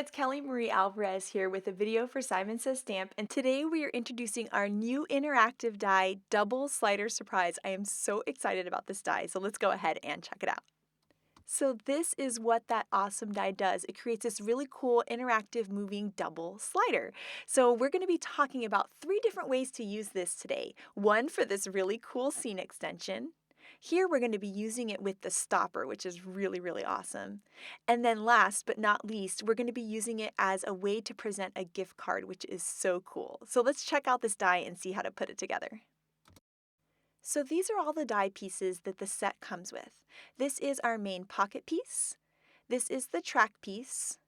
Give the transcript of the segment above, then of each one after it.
It's Kelly Marie Alvarez here with a video for Simon Says Stamp, and today we are introducing our new interactive die, Double Slider Surprise. I am so excited about this die, so let's go ahead and check it out. So this is what that awesome die does. It creates this really cool interactive moving double slider. So we're going to be talking about 3 different ways to use this today. One for this really cool scene extension. Here we're going to be using it with the stopper, which is really awesome. And then last but not least, we're going to be using it as a way to present a gift card, which is so cool. So let's check out this die and see how to put it together. So these are all the die pieces that the set comes with. This is our main pocket piece. This is the track piece.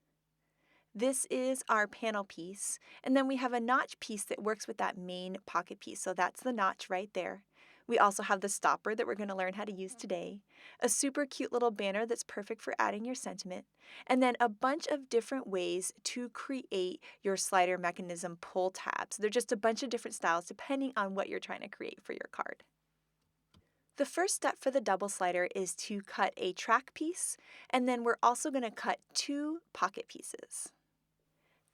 This is our panel piece. And then we have a notch piece that works with that main pocket piece. So that's the notch right there. We also have the stopper that we're going to learn how to use today, a super cute little banner that's perfect for adding your sentiment, and then a bunch of different ways to create your slider mechanism pull tabs. They're just a bunch of different styles depending on what you're trying to create for your card. The first step for the double slider is to cut a track piece, and then we're also going to cut 2 pocket pieces.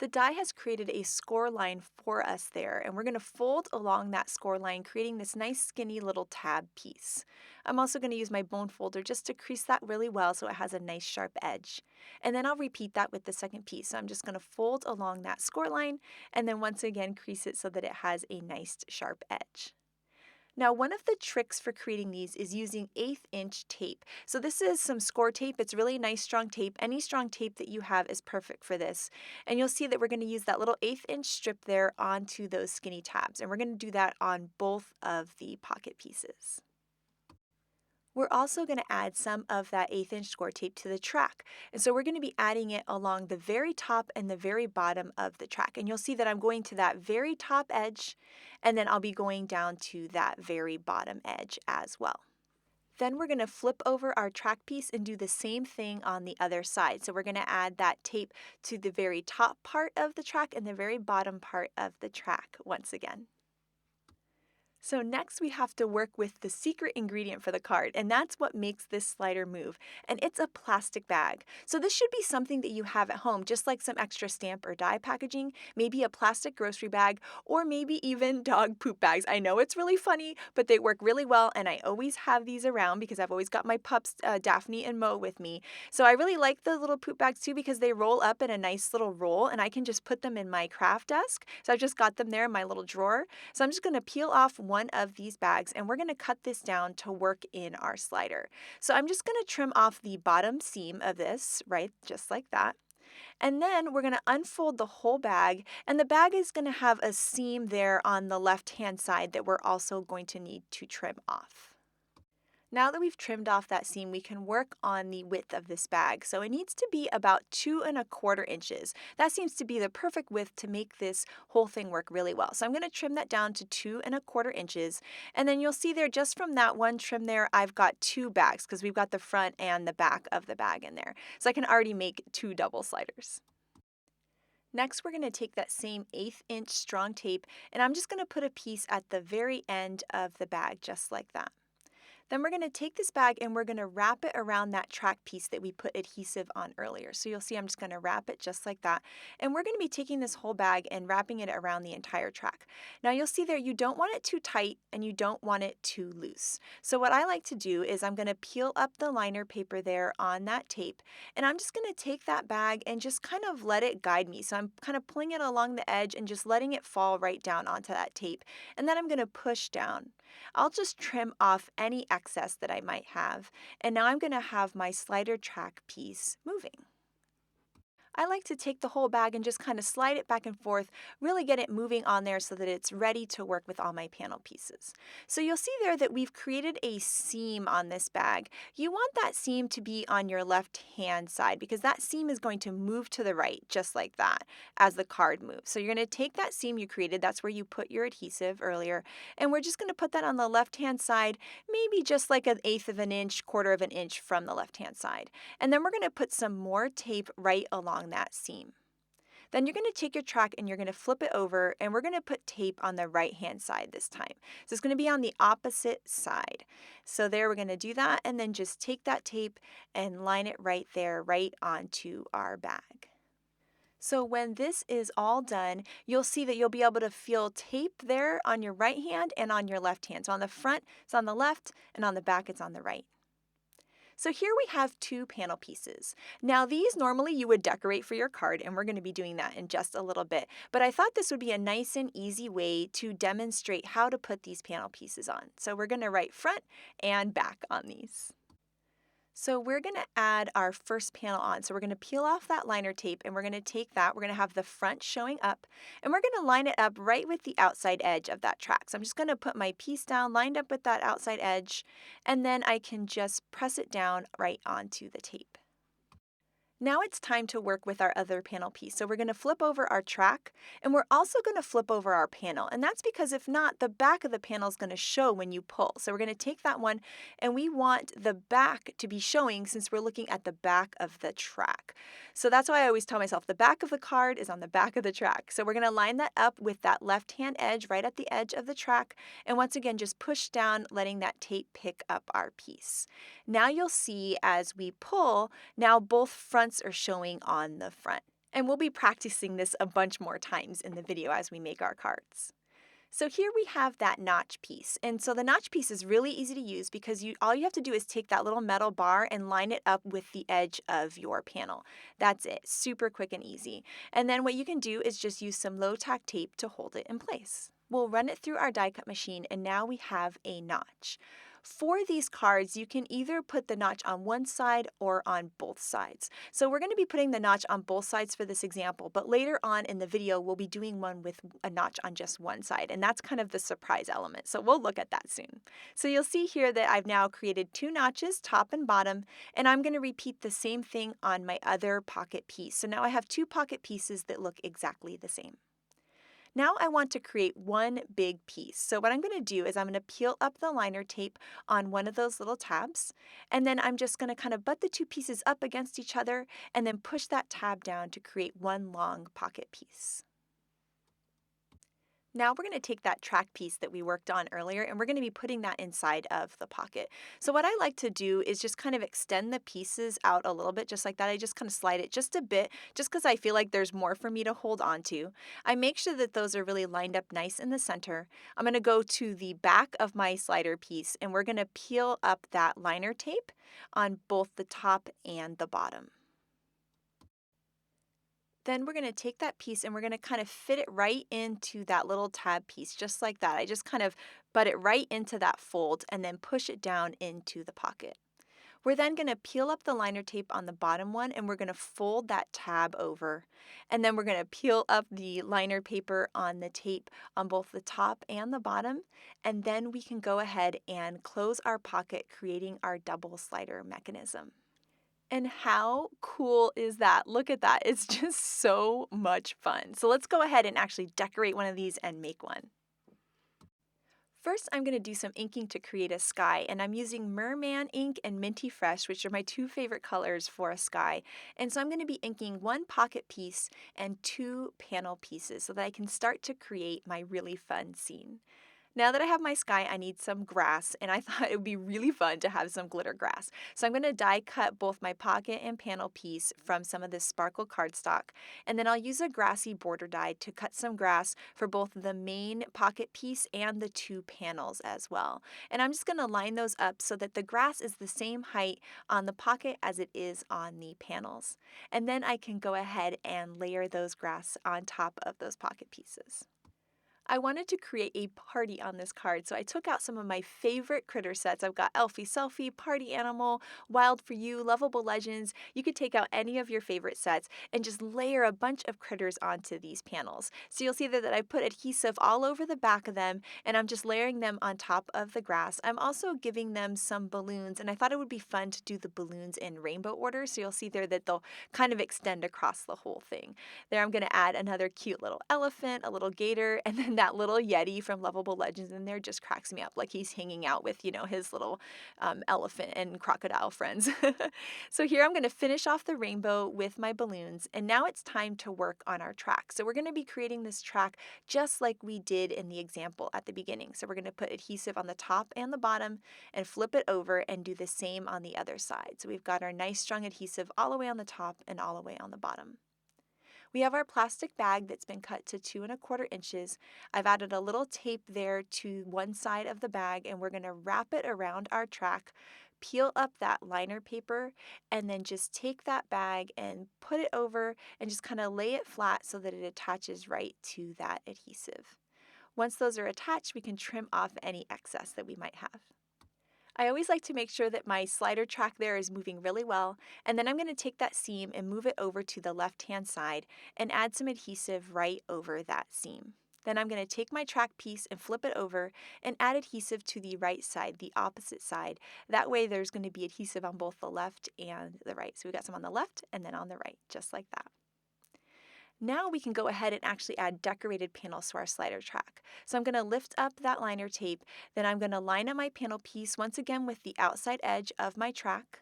The die has created a score line for us there, and we're going to fold along that score line, creating this nice skinny little tab piece. I'm also going to use my bone folder just to crease that really well so it has a nice sharp edge. And then I'll repeat that with the second piece. So I'm just going to fold along that score line, and then once again crease it so that it has a nice sharp edge. Now, one of the tricks for creating these is using 1/8 inch tape. So this is some score tape. It's really nice, strong tape. Any strong tape that you have is perfect for this. And you'll see that we're going to use that little 1/8 inch strip there onto those skinny tabs. And we're going to do that on both of the pocket pieces. We're also going to add some of that 1/8 inch score tape to the track. And so we're going to be adding it along the very top and the very bottom of the track. And you'll see that I'm going to that very top edge, and then I'll be going down to that very bottom edge as well. Then we're going to flip over our track piece and do the same thing on the other side. So we're going to add that tape to the very top part of the track and the very bottom part of the track once again. So next we have to work with the secret ingredient for the card, and that's what makes this slider move, and it's a plastic bag. So this should be something that you have at home, just like some extra stamp or die packaging, maybe a plastic grocery bag, or maybe even dog poop bags. I know it's really funny, but they work really well, and I always have these around because I've always got my pups, Daphne and Mo, with me. So I really like the little poop bags too because they roll up in a nice little roll, and I can just put them in my craft desk. So I've just got them there in my little drawer. So I'm just going to peel off one of these bags, and we're going to cut this down to work in our slider. So I'm just going to trim off the bottom seam of this, right, just like that. And then we're going to unfold the whole bag, and the bag is going to have a seam there on the left-hand side that we're also going to need to trim off. Now that we've trimmed off that seam, we can work on the width of this bag. So it needs to be about 2¼ inches. That seems to be the perfect width to make this whole thing work really well. So I'm going to trim that down to 2¼ inches. And then you'll see there, just from that one trim there, I've got 2 bags because we've got the front and the back of the bag in there. So I can already make 2 double sliders. Next, we're going to take that same 1/8 inch strong tape, and I'm just going to put a piece at the very end of the bag, just like that. Then we're going to take this bag and we're going to wrap it around that track piece that we put adhesive on earlier. So you'll see I'm just going to wrap it just like that. And we're going to be taking this whole bag and wrapping it around the entire track. Now you'll see there you don't want it too tight and you don't want it too loose. So what I like to do is I'm going to peel up the liner paper there on that tape, and I'm just going to take that bag and just kind of let it guide me. So I'm kind of pulling it along the edge and just letting it fall right down onto that tape. And then I'm going to push down. I'll just trim off any excess that I might have, and now I'm going to have my slider track piece moving. I like to take the whole bag and just kind of slide it back and forth, really get it moving on there so that it's ready to work with all my panel pieces. So you'll see there that we've created a seam on this bag. You want that seam to be on your left-hand side because that seam is going to move to the right, just like that, as the card moves. So you're going to take that seam you created, that's where you put your adhesive earlier, and we're just going to put that on the left-hand side, maybe just like 1/8 inch, 1/4 inch from the left-hand side. And then we're going to put some more tape right along that seam. Then you're going to take your track and you're going to flip it over, and we're going to put tape on the right-hand side this time. So it's going to be on the opposite side. So there, we're going to do that, and then just take that tape and line it right there, right onto our bag. So when this is all done, you'll see that you'll be able to feel tape there on your right hand and on your left hand. So on the front, it's on the left, and on the back, it's on the right. So here we have two panel pieces. Now these normally you would decorate for your card, and we're going to be doing that in just a little bit. But I thought this would be a nice and easy way to demonstrate how to put these panel pieces on. So we're going to write front and back on these. So we're going to add our first panel on. So we're going to peel off that liner tape, and we're going to take that. We're going to have the front showing up, and we're going to line it up right with the outside edge of that track. So I'm just going to put my piece down, lined up with that outside edge, and then I can just press it down right onto the tape. Now it's time to work with our other panel piece. So we're going to flip over our track, and we're also going to flip over our panel. And that's because if not, the back of the panel is going to show when you pull. So we're going to take that one, and we want the back to be showing since we're looking at the back of the track. So that's why I always tell myself the back of the card is on the back of the track. So we're going to line that up with that left-hand edge right at the edge of the track. And once again, just push down, letting that tape pick up our piece. Now you'll see as we pull, now both fronts are showing on the front. And we'll be practicing this a bunch more times in the video as we make our cards. So here we have that notch piece. And so the notch piece is really easy to use because all you have to do is take that little metal bar and line it up with the edge of your panel. That's it. Super quick and easy. And then what you can do is just use some low tack tape to hold it in place. We'll run it through our die cut machine, and now we have a notch. For these cards, you can either put the notch on one side or on both sides. So we're going to be putting the notch on both sides for this example, but later on in the video, we'll be doing one with a notch on just one side, and that's kind of the surprise element. So we'll look at that soon. So you'll see here that I've now created two notches, top and bottom, and I'm going to repeat the same thing on my other pocket piece. So now I have two pocket pieces that look exactly the same. Now I want to create one big piece. So what I'm going to do is I'm going to peel up the liner tape on one of those little tabs, and then I'm just going to kind of butt the two pieces up against each other and then push that tab down to create one long pocket piece. Now we're going to take that track piece that we worked on earlier, and we're going to be putting that inside of the pocket. So what I like to do is just kind of extend the pieces out a little bit, just like that. I just kind of slide it just a bit, just because I feel like there's more for me to hold on to. I make sure that those are really lined up nice in the center. I'm going to go to the back of my slider piece, and we're going to peel up that liner tape on both the top and the bottom. Then we're going to take that piece and we're going to kind of fit it right into that little tab piece, just like that. I just kind of butt it right into that fold and then push it down into the pocket. We're then going to peel up the liner tape on the bottom one, and we're going to fold that tab over. And then we're going to peel up the liner paper on the tape on both the top and the bottom. And then we can go ahead and close our pocket, creating our double slider mechanism. And how cool is that? Look at that. It's just so much fun. So let's go ahead and actually decorate one of these and make one. First, I'm going to do some inking to create a sky, and I'm using Merman ink and Minty Fresh, which are my two favorite colors for a sky. And so I'm going to be inking one pocket piece and two panel pieces so that I can start to create my really fun scene. Now that I have my sky, I need some grass, and I thought it would be really fun to have some glitter grass. So I'm going to die cut both my pocket and panel piece from some of this sparkle cardstock, and then I'll use a grassy border die to cut some grass for both the main pocket piece and the two panels as well. And I'm just going to line those up so that the grass is the same height on the pocket as it is on the panels. And then I can go ahead and layer those grass on top of those pocket pieces. I wanted to create a party on this card, so I took out some of my favorite critter sets. I've got ELPHIE, SELFIE, Party Animal, Wild for You, Lovable Legends. You could take out any of your favorite sets and just layer a bunch of critters onto these panels. So you'll see that I put adhesive all over the back of them, and I'm just layering them on top of the grass. I'm also giving them some balloons, and I thought it would be fun to do the balloons in rainbow order, so you'll see there that they'll kind of extend across the whole thing. There I'm going to add another cute little elephant, a little gator, and then that little Yeti from Lovable Legends in there just cracks me up, like he's hanging out with, his little elephant and crocodile friends. So here I'm going to finish off the rainbow with my balloons, and now it's time to work on our track. So we're going to be creating this track just like we did in the example at the beginning. So we're going to put adhesive on the top and the bottom and flip it over and do the same on the other side. So we've got our nice strong adhesive all the way on the top and all the way on the bottom. We have our plastic bag that's been cut to 2¼ inches. I've added a little tape there to one side of the bag, and we're going to wrap it around our track, peel up that liner paper, and then just take that bag and put it over and just kind of lay it flat so that it attaches right to that adhesive. Once those are attached, we can trim off any excess that we might have. I always like to make sure that my slider track there is moving really well, and then I'm going to take that seam and move it over to the left-hand side and add some adhesive right over that seam. Then I'm going to take my track piece and flip it over and add adhesive to the right side, the opposite side. That way there's going to be adhesive on both the left and the right. So we got some on the left and then on the right, just like that. Now we can go ahead and actually add decorated panels to our slider track. So I'm going to lift up that liner tape, then I'm going to line up my panel piece once again with the outside edge of my track,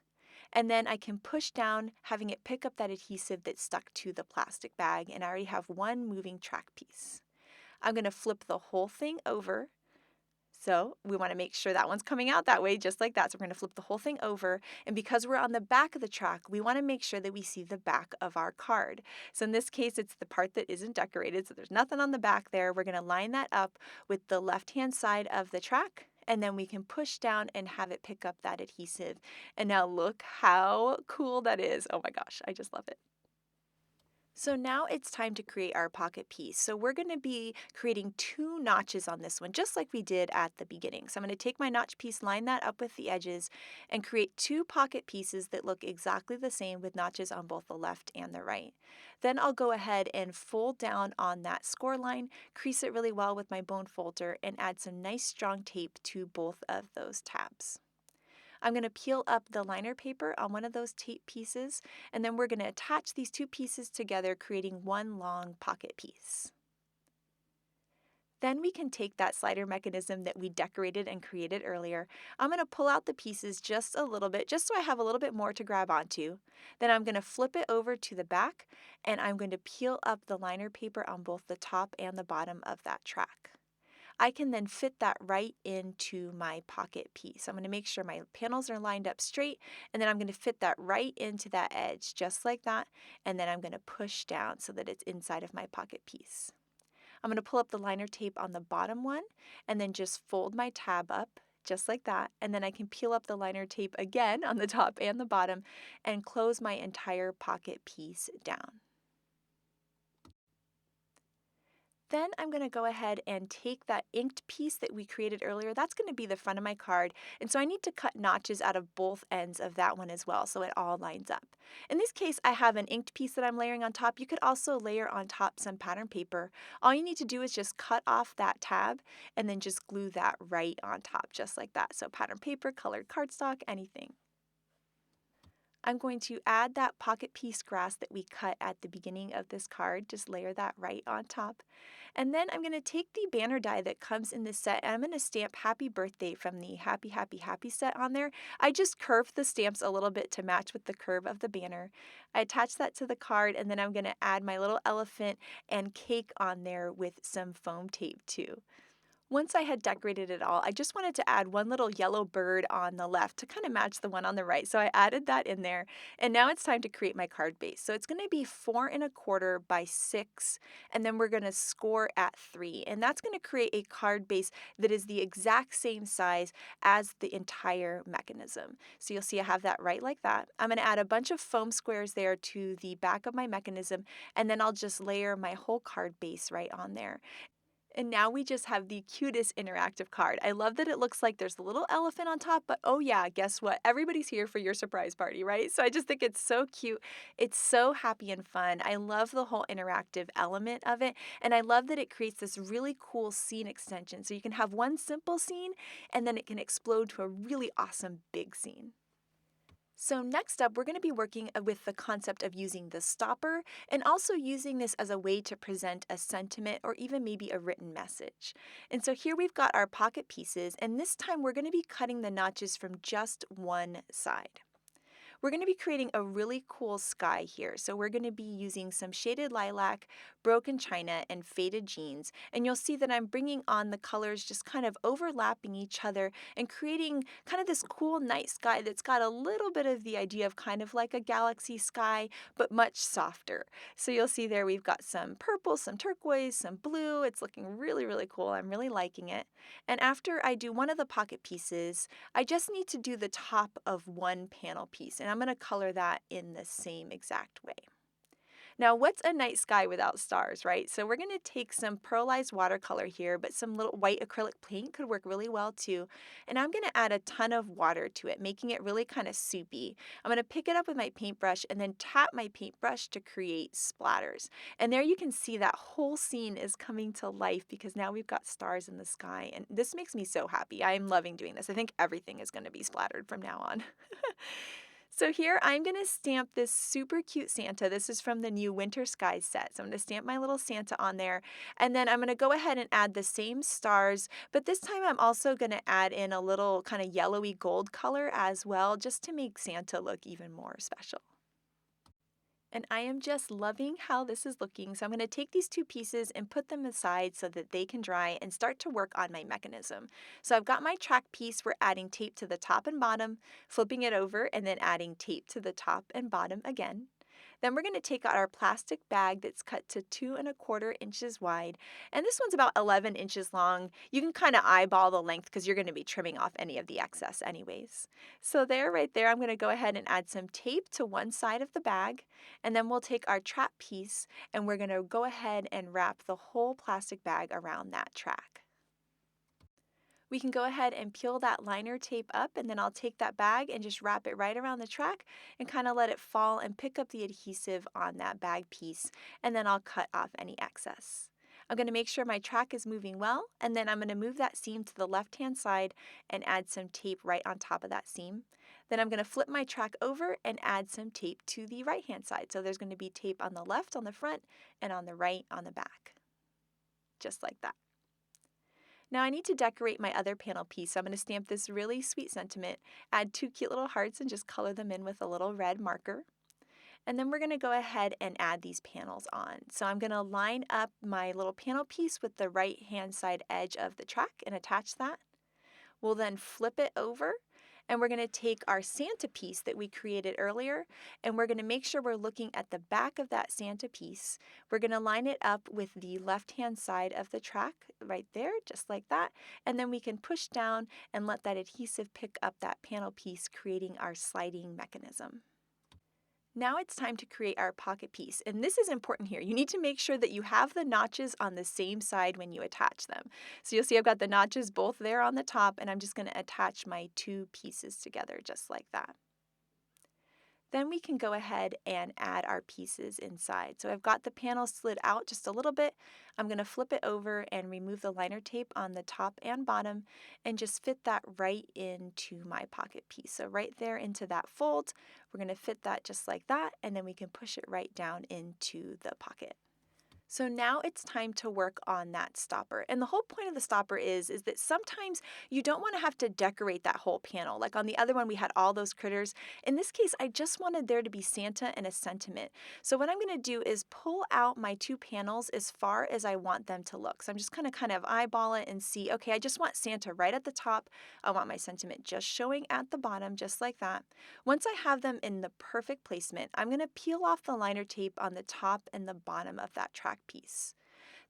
and then I can push down, having it pick up that adhesive that's stuck to the plastic bag, and I already have one moving track piece. I'm going to flip the whole thing over. So we want to make sure that one's coming out that way, just like that. So we're going to flip the whole thing over. And because we're on the back of the track, we want to make sure that we see the back of our card. So in this case, it's the part that isn't decorated. So there's nothing on the back there. We're going to line that up with the left-hand side of the track. And then we can push down and have it pick up that adhesive. And now look how cool that is. Oh my gosh, I just love it. So now it's time to create our pocket piece. So we're going to be creating 2 notches on this one, just like we did at the beginning. So I'm going to take my notch piece, line that up with the edges, and create 2 pocket pieces that look exactly the same with notches on both the left and the right. Then I'll go ahead and fold down on that score line, crease it really well with my bone folder, and add some nice strong tape to both of those tabs. I'm going to peel up the liner paper on one of those tape pieces, and then we're going to attach these 2 pieces together, creating one long pocket piece. Then we can take that slider mechanism that we decorated and created earlier. I'm going to pull out the pieces just a little bit, just so I have a little bit more to grab onto. Then I'm going to flip it over to the back, and I'm going to peel up the liner paper on both the top and the bottom of that track. I can then fit that right into my pocket piece. I'm going to make sure my panels are lined up straight, and then I'm going to fit that right into that edge, just like that, and then I'm going to push down so that it's inside of my pocket piece. I'm going to pull up the liner tape on the bottom one, and then just fold my tab up, just like that, and then I can peel up the liner tape again on the top and the bottom, and close my entire pocket piece down. Then I'm going to go ahead and take that inked piece that we created earlier. That's going to be the front of my card. And so I need to cut notches out of both ends of that one as well, so it all lines up. In this case, I have an inked piece that I'm layering on top. You could also layer on top some pattern paper. All you need to do is just cut off that tab and then just glue that right on top, just like that. So pattern paper, colored cardstock, anything. I'm going to add that pocket piece grass that we cut at the beginning of this card, just layer that right on top. And then I'm going to take the banner die that comes in this set, and I'm going to stamp Happy Birthday from the Happy Happy Happy set on there. I just curved the stamps a little bit to match with the curve of the banner. I attach that to the card, and then I'm going to add my little elephant and cake on there with some foam tape too. Once I had decorated it all, I just wanted to add one little yellow bird on the left to kind of match the one on the right. So I added that in there, and now it's time to create my card base. So it's going to be 4¼ by 6, and then we're going to score at 3. And that's going to create a card base that is the exact same size as the entire mechanism. So you'll see I have that right like that. I'm going to add a bunch of foam squares there to the back of my mechanism, and then I'll just layer my whole card base right on there. And now we just have the cutest interactive card. I love that it looks like there's a little elephant on top, but oh yeah, guess what? Everybody's here for your surprise party, right? So I just think it's so cute. It's so happy and fun. I love the whole interactive element of it, and I love that it creates this really cool scene extension. So you can have one simple scene, and then it can explode to a really awesome big scene. So next up, we're going to be working with the concept of using the stopper and also using this as a way to present a sentiment or even maybe a written message. And so here we've got our pocket pieces, and this time we're going to be cutting the notches from just one side. We're going to be creating a really cool sky here. So we're going to be using some shaded lilac, broken china, and faded jeans. And you'll see that I'm bringing on the colors just kind of overlapping each other and creating kind of this cool night sky that's got a little bit of the idea of kind of like a galaxy sky, but much softer. So you'll see there we've got some purple, some turquoise, some blue. It's looking really, really cool. I'm really liking it. And after I do one of the pocket pieces, I just need to do the top of one panel piece, and I'm going to color that in the same exact way. Now, what's a night sky without stars, right? So we're going to take some pearlized watercolor here, but some little white acrylic paint could work really well too. And I'm going to add a ton of water to it, making it really kind of soupy. I'm going to pick it up with my paintbrush and then tap my paintbrush to create splatters. And there you can see that whole scene is coming to life because now we've got stars in the sky. And this makes me so happy. I'm loving doing this. I think everything is going to be splattered from now on. So here I'm going to stamp this super cute Santa. This is from the new Winter Skies set. So I'm going to stamp my little Santa on there. And then I'm going to go ahead and add the same stars. But this time I'm also going to add in a little kind of yellowy gold color as well, just to make Santa look even more special. And I am just loving how this is looking. So I'm going to take these two pieces and put them aside so that they can dry and start to work on my mechanism. So I've got my track piece. We're adding tape to the top and bottom, flipping it over, and then adding tape to the top and bottom again. Then we're going to take out our plastic bag that's cut to 2¼ inches wide. And this one's about 11 inches long. You can kind of eyeball the length because you're going to be trimming off any of the excess anyways. So right there, I'm going to go ahead and add some tape to one side of the bag. And then we'll take our trap piece and we're going to go ahead and wrap the whole plastic bag around that track. We can go ahead and peel that liner tape up, and then I'll take that bag and just wrap it right around the track and kind of let it fall and pick up the adhesive on that bag piece, and then I'll cut off any excess. I'm going to make sure my track is moving well, and then I'm going to move that seam to the left-hand side and add some tape right on top of that seam. Then I'm going to flip my track over and add some tape to the right-hand side. So there's going to be tape on the left on the front and on the right on the back, just like that. Now I need to decorate my other panel piece, so I'm going to stamp this really sweet sentiment, add 2 cute little hearts and just color them in with a little red marker. And then we're going to go ahead and add these panels on. So I'm going to line up my little panel piece with the right hand side edge of the track and attach that. We'll then flip it over and we're going to take our Santa piece that we created earlier and we're going to make sure we're looking at the back of that Santa piece. We're going to line it up with the left-hand side of the track right there, just like that. And then we can push down and let that adhesive pick up that panel piece, creating our sliding mechanism. Now it's time to create our pocket piece, and this is important here. You need to make sure that you have the notches on the same side when you attach them. So you'll see I've got the notches both there on the top, and I'm just going to attach my 2 pieces together just like that. Then we can go ahead and add our pieces inside. So I've got the panel slid out just a little bit. I'm going to flip it over and remove the liner tape on the top and bottom and just fit that right into my pocket piece. So right there into that fold, we're going to fit that just like that, and then we can push it right down into the pocket. So now it's time to work on that stopper. And the whole point of the stopper is that sometimes you don't want to have to decorate that whole panel. Like on the other one, we had all those critters. In this case, I just wanted there to be Santa and a sentiment. So what I'm going to do is pull out my 2 panels as far as I want them to look. So I'm just going to kind of eyeball it and see, okay, I just want Santa right at the top. I want my sentiment just showing at the bottom, just like that. Once I have them in the perfect placement, I'm going to peel off the liner tape on the top and the bottom of that track piece.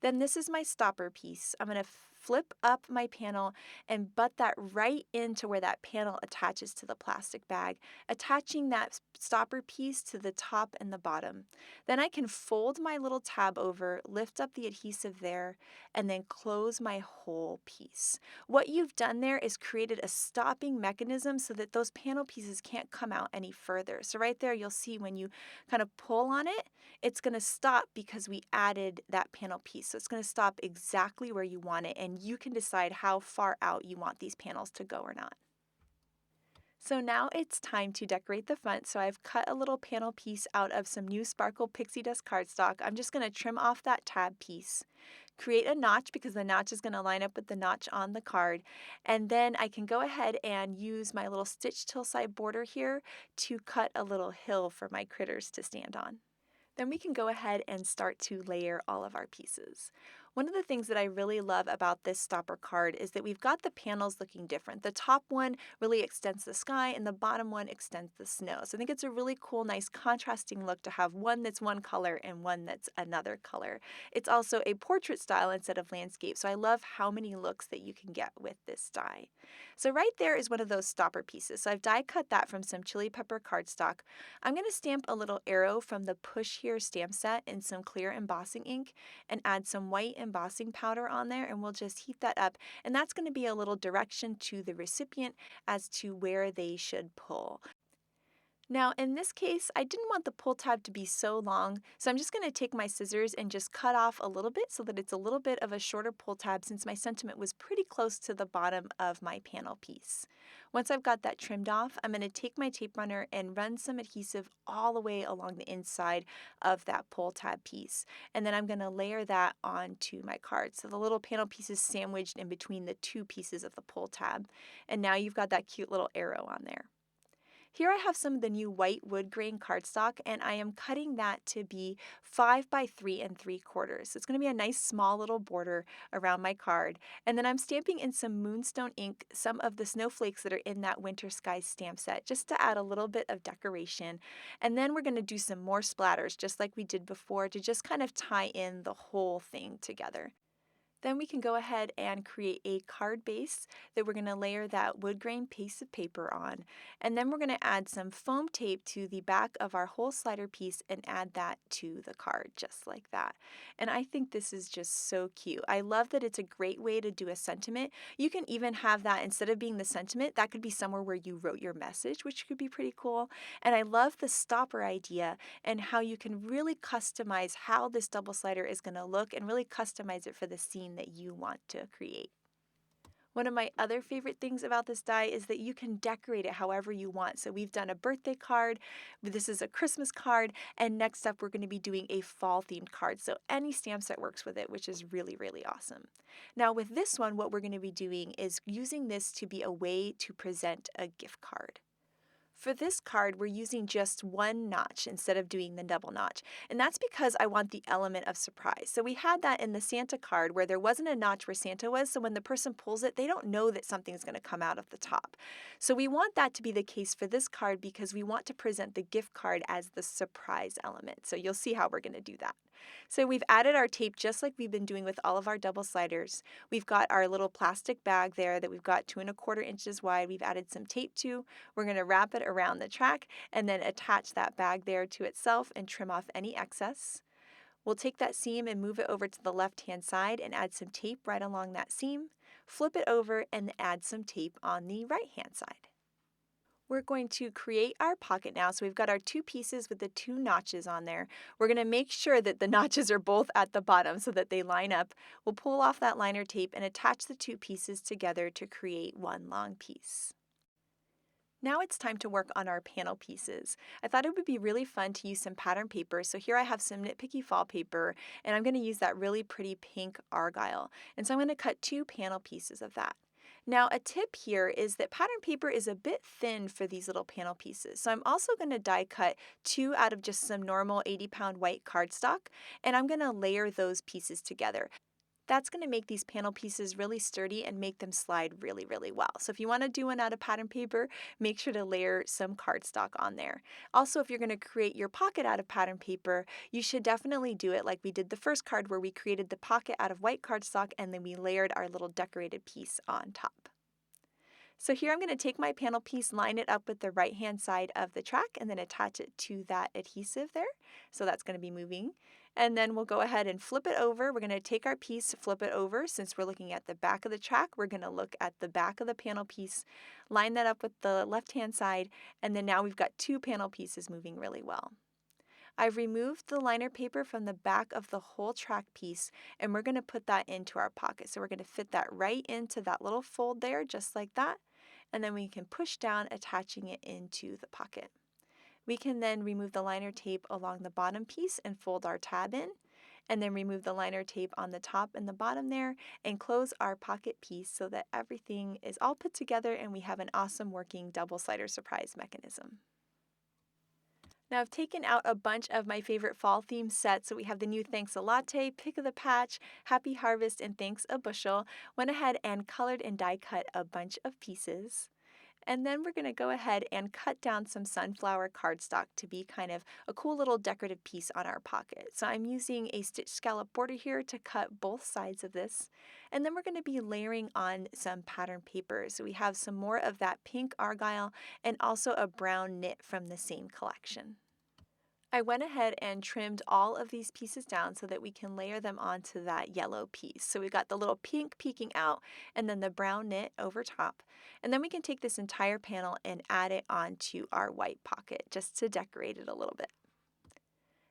Then this is my stopper piece. I'm going to flip up my panel and butt that right into where that panel attaches to the plastic bag, attaching that stopper piece to the top and the bottom. Then I can fold my little tab over, lift up the adhesive there, and then close my whole piece. What you've done there is created a stopping mechanism so that those panel pieces can't come out any further. So right there you'll see when you kind of pull on it, it's going to stop because we added that panel piece. So it's going to stop exactly where you want it, and you can decide how far out you want these panels to go or not. So now it's time to decorate the front. So I've cut a little panel piece out of some new Sparkle Pixie Dust cardstock. I'm just going to trim off that tab piece, create a notch because the notch is going to line up with the notch on the card. And then I can go ahead and use my little stitch till side border here to cut a little hill for my critters to stand on. Then we can go ahead and start to layer all of our pieces. One of the things that I really love about this stopper card is that we've got the panels looking different. The top one really extends the sky and the bottom one extends the snow. So I think it's a really cool, nice contrasting look to have one that's one color and one that's another color. It's also a portrait style instead of landscape, so I love how many looks that you can get with this die. So right there is one of those stopper pieces. So I've die cut that from some chili pepper cardstock. I'm going to stamp a little arrow from the Push Here stamp set in some clear embossing ink and add some white embossing powder on there, and we'll just heat that up. And that's going to be a little direction to the recipient as to where they should pull. Now, in this case, I didn't want the pull tab to be so long, so I'm just going to take my scissors and just cut off a little bit so that it's a little bit of a shorter pull tab since my sentiment was pretty close to the bottom of my panel piece. Once I've got that trimmed off, I'm going to take my tape runner and run some adhesive all the way along the inside of that pull tab piece. And then I'm going to layer that onto my card. So the little panel piece is sandwiched in between the two pieces of the pull tab. And now you've got that cute little arrow on there. Here I have some of the new white wood grain cardstock, and I am cutting that to be 5 by 3 3/4. So it's going to be a nice small little border around my card. And then I'm stamping in some Moonstone ink some of the snowflakes that are in that Winter Skies stamp set, just to add a little bit of decoration. And then we're going to do some more splatters, just like we did before, to just kind of tie in the whole thing together. Then we can go ahead and create a card base that we're going to layer that wood grain piece of paper on. And then we're going to add some foam tape to the back of our whole slider piece and add that to the card, just like that. And I think this is just so cute. I love that it's a great way to do a sentiment. You can even have that instead of being the sentiment, that could be somewhere where you wrote your message, which could be pretty cool. And I love the stopper idea and how you can really customize how this double slider is going to look and really customize it for the scene that you want to create. One of my other favorite things about this die is that you can decorate it however you want. So we've done a birthday card, this is a Christmas card, and next up we're going to be doing a fall themed card. So any stamp set works with it, which is really, really awesome. Now with this one, what we're going to be doing is using this to be a way to present a gift card. For this card, we're using just one notch instead of doing the double notch, and that's because I want the element of surprise. So we had that in the Santa card where there wasn't a notch where Santa was, so when the person pulls it, they don't know that something's going to come out of the top. So we want that to be the case for this card because we want to present the gift card as the surprise element. So you'll see how we're going to do that. So we've added our tape just like we've been doing with all of our double sliders. We've got our little plastic bag there that we've got 2¼ inches wide. We've added some tape to. We're going to wrap it around the track and then attach that bag there to itself and trim off any excess. We'll take that seam and move it over to the left-hand side and add some tape right along that seam. Flip it over and add some tape on the right-hand side. We're going to create our pocket now. So we've got our two pieces with the two notches on there. We're going to make sure that the notches are both at the bottom so that they line up. We'll pull off that liner tape and attach the two pieces together to create one long piece. Now it's time to work on our panel pieces. I thought it would be really fun to use some pattern paper. So here I have some Nitpicky Fall paper, and I'm going to use that really pretty pink argyle. And so I'm going to cut 2 panel pieces of that. Now a tip here is that pattern paper is a bit thin for these little panel pieces. So I'm also going to die cut 2 out of just some normal 80-pound white cardstock, and I'm going to layer those pieces together. That's going to make these panel pieces really sturdy and make them slide really, really well. So if you want to do one out of pattern paper, make sure to layer some cardstock on there. Also, if you're going to create your pocket out of pattern paper, you should definitely do it like we did the first card where we created the pocket out of white cardstock and then we layered our little decorated piece on top. So here I'm going to take my panel piece, line it up with the right-hand side of the track, and then attach it to that adhesive there. So that's going to be moving. And then we'll go ahead and flip it over. We're going to take our piece, flip it over. Since we're looking at the back of the track, we're going to look at the back of the panel piece, line that up with the left-hand side, and then now we've got 2 panel pieces moving really well. I've removed the liner paper from the back of the whole track piece, and we're going to put that into our pocket. So we're going to fit that right into that little fold there, just like that. And then we can push down, attaching it into the pocket. We can then remove the liner tape along the bottom piece and fold our tab in. and then remove the liner tape on the top and the bottom there, and close our pocket piece so that everything is all put together and we have an awesome working double slider surprise mechanism. Now I've taken out a bunch of my favorite fall theme sets. So we have the new Thanks a Latte, Pick of the Patch, Happy Harvest, and Thanks a Bushel. Went ahead and colored and die cut a bunch of pieces. And then we're going to go ahead and cut down some sunflower cardstock to be kind of a cool little decorative piece on our pocket. So I'm using a stitch scallop border here to cut both sides of this. And then we're going to be layering on some pattern paper. So we have some more of that pink argyle and also a brown knit from the same collection. I went ahead and trimmed all of these pieces down so that we can layer them onto that yellow piece. So we got the little pink peeking out and then the brown knit over top. And then we can take this entire panel and add it onto our white pocket just to decorate it a little bit.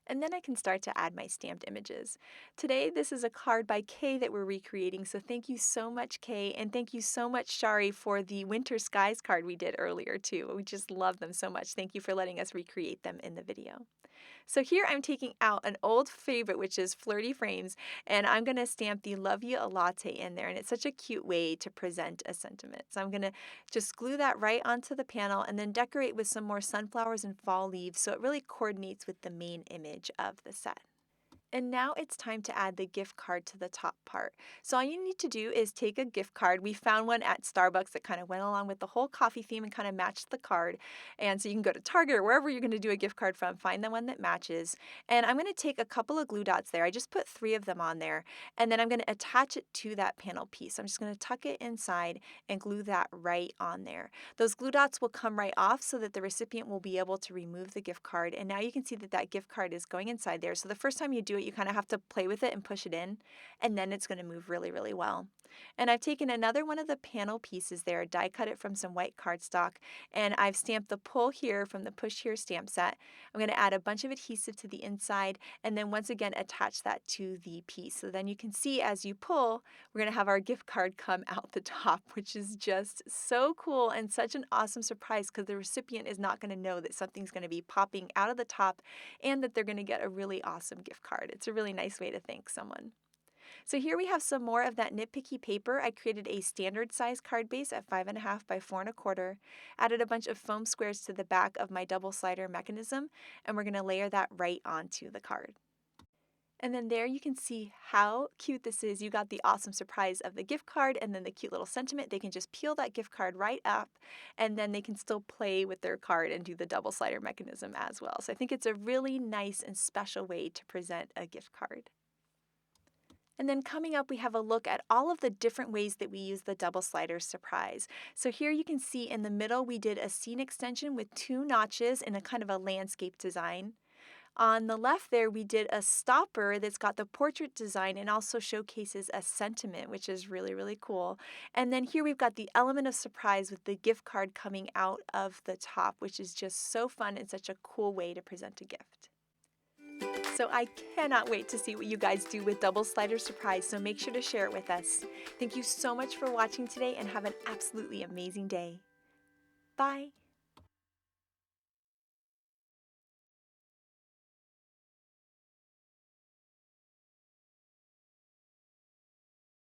And then I can start to add my stamped images. Today, this is a card by Kay that we're recreating, so thank you so much, Kay, and thank you so much, Shari, for the Winter Skies card we did earlier, too. We just love them so much. Thank you for letting us recreate them in the video. So here I'm taking out an old favorite, which is Flirty Frames, and I'm going to stamp the Love You a Latte in there, and it's such a cute way to present a sentiment. So I'm going to just glue that right onto the panel and then decorate with some more sunflowers and fall leaves so it really coordinates with the main image of the set. And now it's time to add the gift card to the top part. So all you need to do is take a gift card. We found one at Starbucks that kind of went along with the whole coffee theme and kind of matched the card. And so you can go to Target or wherever you're going to do a gift card from, find the one that matches. And I'm going to take a couple of glue dots there. I just put 3 of them on there. And then I'm going to attach it to that panel piece. I'm just going to tuck it inside and glue that right on there. Those glue dots will come right off so that the recipient will be able to remove the gift card. And now you can see that that gift card is going inside there. So the first time you do it, you kind of have to play with it and push it in, and then it's going to move really, really well. And I've taken another one of the panel pieces there, die cut it from some white cardstock, and I've stamped the pull here from the push here stamp set. I'm going to add a bunch of adhesive to the inside, and then once again attach that to the piece. So then you can see as you pull, we're going to have our gift card come out the top, which is just so cool and such an awesome surprise because the recipient is not going to know that something's going to be popping out of the top and that they're going to get a really awesome gift card. It's a really nice way to thank someone. So here we have some more of that nitpicky paper. I created a standard size card base at 5.5 by 4.25, added a bunch of foam squares to the back of my double slider mechanism, and we're going to layer that right onto the card. And then there you can see how cute this is. You got the awesome surprise of the gift card and then the cute little sentiment. They can just peel that gift card right up and then they can still play with their card and do the double slider mechanism as well. So I think it's a really nice and special way to present a gift card. And then coming up, we have a look at all of the different ways that we use the double slider surprise. So here you can see in the middle, we did a seam extension with 2 notches in a kind of a landscape design. On the left there, we did a stopper that's got the portrait design and also showcases a sentiment, which is really, really cool. And then here we've got the element of surprise with the gift card coming out of the top, which is just so fun and such a cool way to present a gift. So I cannot wait to see what you guys do with double slider surprise, so make sure to share it with us. Thank you so much for watching today and have an absolutely amazing day. Bye.